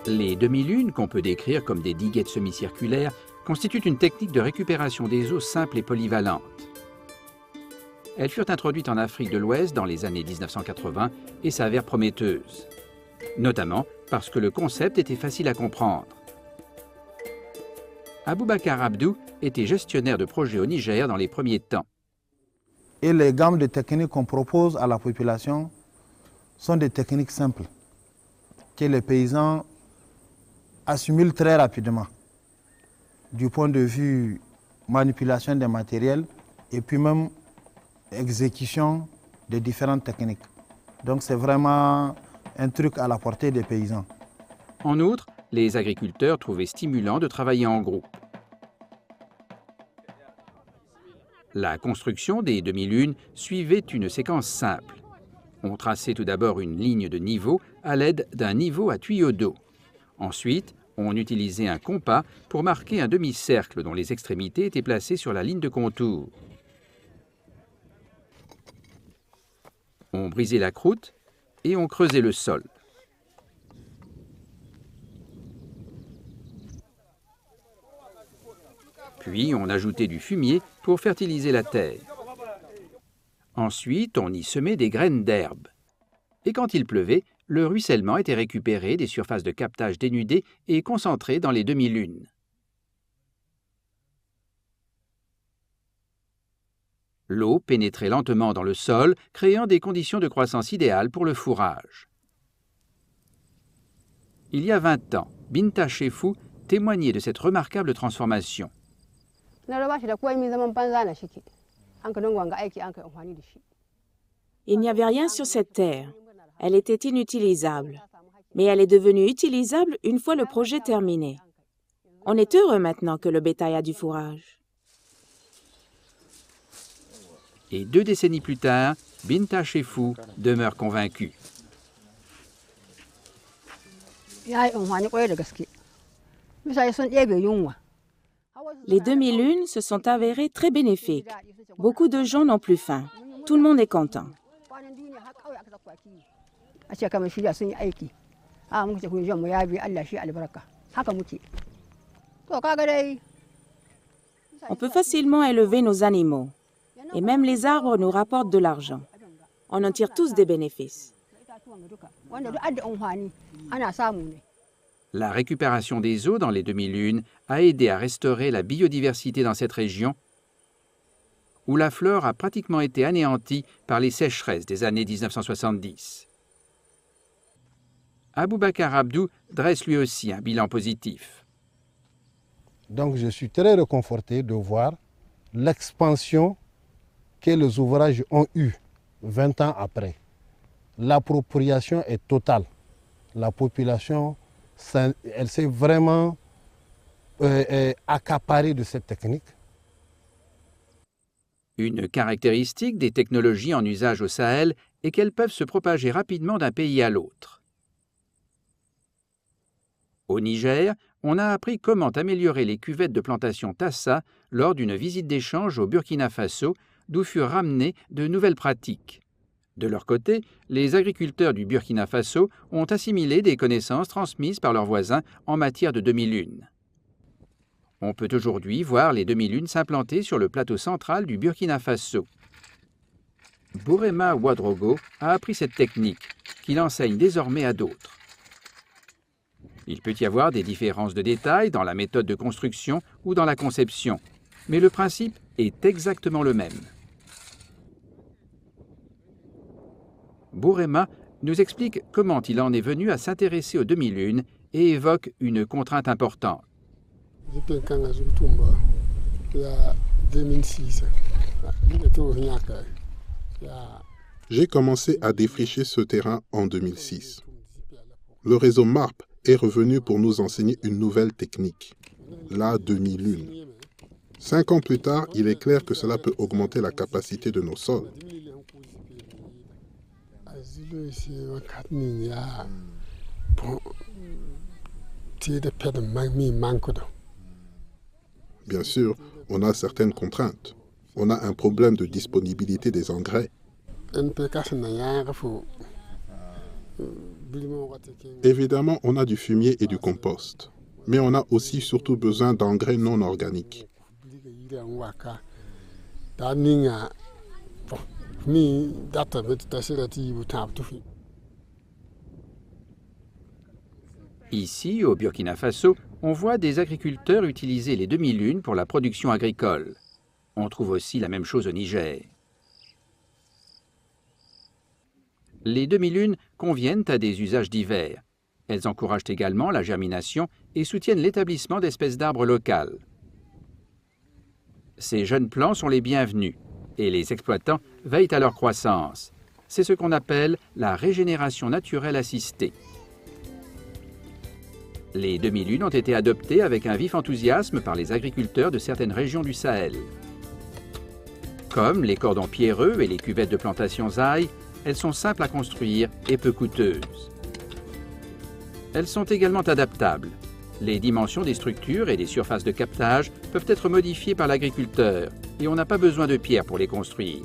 Les demi-lunes, qu'on peut décrire comme des diguettes semi-circulaires, constituent une technique de récupération des eaux simple et polyvalente. Elles furent introduites en Afrique de l'Ouest dans les années 1980 et s'avèrent prometteuses, notamment parce que le concept était facile à comprendre. Aboubacar Abdou était gestionnaire de projets au Niger dans les premiers temps. Et les gammes de techniques qu'on propose à la population sont des techniques simples, que les paysans assimilent très rapidement, du point de vue manipulation des matériels et puis même exécution des différentes techniques. Donc c'est vraiment un truc à la portée des paysans. En outre, les agriculteurs trouvaient stimulant de travailler en groupe. La construction des demi-lunes suivait une séquence simple. On traçait tout d'abord une ligne de niveau à l'aide d'un niveau à tuyau d'eau. Ensuite, on utilisait un compas pour marquer un demi-cercle dont les extrémités étaient placées sur la ligne de contour. On brisait la croûte et on creusait le sol. Puis on ajoutait du fumier pour fertiliser la terre. Ensuite, on y semait des graines d'herbe. Et quand il pleuvait, le ruissellement était récupéré des surfaces de captage dénudées et concentré dans les demi-lunes. L'eau pénétrait lentement dans le sol, créant des conditions de croissance idéales pour le fourrage. Il y a 20 ans, Binta Chefou témoignait de cette remarquable transformation. Il n'y avait rien sur cette terre. Elle était inutilisable. Mais elle est devenue utilisable une fois le projet terminé. On est heureux maintenant que le bétail a du fourrage. Et 2 décennies plus tard, Binta Chefou demeure convaincue. Les demi-lunes se sont avérées très bénéfiques. Beaucoup de gens n'ont plus faim. Tout le monde est content. On peut facilement élever nos animaux. Et même les arbres nous rapportent de l'argent. On en tire tous des bénéfices. La récupération des eaux dans les demi-lunes a aidé à restaurer la biodiversité dans cette région où la flore a pratiquement été anéantie par les sécheresses des années 1970. Aboubacar Abdou dresse lui aussi un bilan positif. Donc je suis très réconforté de voir l'expansion que les ouvrages ont eue 20 ans après. L'appropriation est totale. La population, elle s'est vraiment accaparée de cette technique. Une caractéristique des technologies en usage au Sahel est qu'elles peuvent se propager rapidement d'un pays à l'autre. Au Niger, on a appris comment améliorer les cuvettes de plantation Tassa lors d'une visite d'échange au Burkina Faso, d'où furent ramenées de nouvelles pratiques. De leur côté, les agriculteurs du Burkina Faso ont assimilé des connaissances transmises par leurs voisins en matière de demi-lunes. On peut aujourd'hui voir les demi-lunes s'implanter sur le plateau central du Burkina Faso. Bourema Ouadrogo a appris cette technique, qu'il enseigne désormais à d'autres. Il peut y avoir des différences de détails dans la méthode de construction ou dans la conception, mais le principe est exactement le même. Bourema nous explique comment il en est venu à s'intéresser aux demi-lunes et évoque une contrainte importante. J'ai commencé à défricher ce terrain en 2006. Le réseau MARP est revenu pour nous enseigner une nouvelle technique, la demi-lune. 5 ans plus tard, il est clair que cela peut augmenter la capacité de nos sols. Bien sûr, on a certaines contraintes. On a un problème de disponibilité des engrais. Évidemment, on a du fumier et du compost, mais on a aussi surtout besoin d'engrais non organiques. Ici, au Burkina Faso, on voit des agriculteurs utiliser les demi-lunes pour la production agricole. On trouve aussi la même chose au Niger. Les demi-lunes conviennent à des usages divers. Elles encouragent également la germination et soutiennent l'établissement d'espèces d'arbres locales. Ces jeunes plants sont les bienvenus et les exploitants veillent à leur croissance. C'est ce qu'on appelle la régénération naturelle assistée. Les demi-lunes ont été adoptées avec un vif enthousiasme par les agriculteurs de certaines régions du Sahel. Comme les cordons pierreux et les cuvettes de plantation zaï, elles sont simples à construire et peu coûteuses. Elles sont également adaptables. Les dimensions des structures et des surfaces de captage peuvent être modifiées par l'agriculteur et on n'a pas besoin de pierres pour les construire.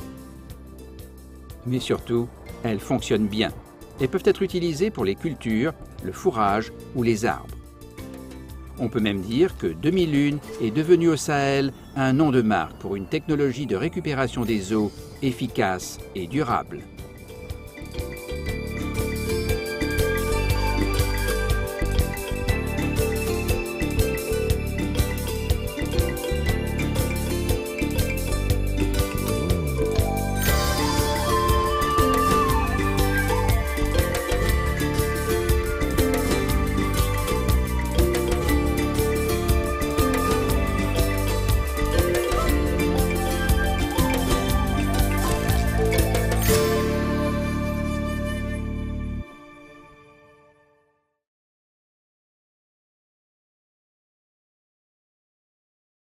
Mais surtout, elles fonctionnent bien et peuvent être utilisées pour les cultures, le fourrage ou les arbres. On peut même dire que demi-lune est devenu au Sahel un nom de marque pour une technologie de récupération des eaux efficace et durable.